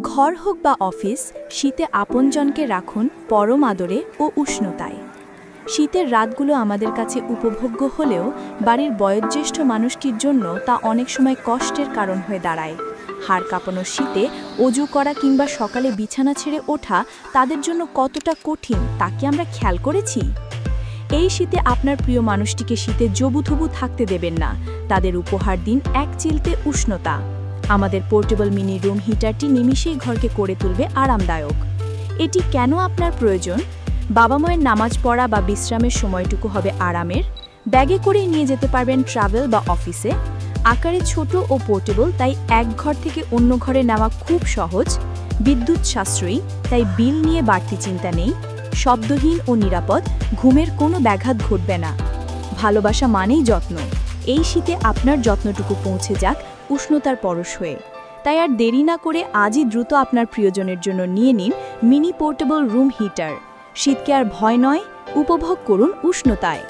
ঘর হোক বা অফিস, শীতে আপনজনকে রাখুন পরম আদরে ও উষ্ণতায়। শীতের রাতগুলো আমাদের কাছে উপভোগ্য হলেও বাড়ির বয়োজ্যেষ্ঠ মানুষটির জন্য তা অনেক সময় কষ্টের কারণ হয়ে দাঁড়ায়। হাড় কাঁপানোর শীতে অজু করা কিংবা সকালে বিছানা ছেড়ে ওঠা তাদের জন্য কতটা কঠিন তা কি আমরা খেয়াল করেছি? এই শীতে আপনার প্রিয় মানুষটিকে শীতে জবুথবু থাকতে দেবেন না, তাদের উপহার দিন এক চিলতে উষ্ণতা। আমাদের পোর্টেবল মিনি রুম হিটারটি নিমিষেই ঘরকে করে তুলবে আরামদায়ক। এটি কেন আপনার প্রয়োজন? বাবা মায়ের নামাজ পড়া বা বিশ্রামের সময়টুকু হবে আরামের। ব্যাগে করেই নিয়ে যেতে পারবেন ট্রাভেল বা অফিসে। আকারে ছোট ও পোর্টেবল, তাই এক ঘর থেকে অন্য ঘরে নেওয়া খুব সহজ। বিদ্যুৎ সাশ্রয়ী, তাই বিল নিয়ে বাড়তি চিন্তা নেই। শব্দহীন ও নিরাপদ, ঘুমের কোনো ব্যাঘাত ঘটবে না। ভালোবাসা মানেই যত্ন। এই শীতে আপনার যত্নটুকু পৌঁছে যাক উষ্ণতার পরশ হয়ে। তাই আর দেরি না করে আজই দ্রুত আপনার প্রিয়জনের জন্য নিয়ে নিন মিনি পোর্টেবল রুম হিটার। শীতকে আর ভয় নয়, উপভোগ করুন উষ্ণতায়।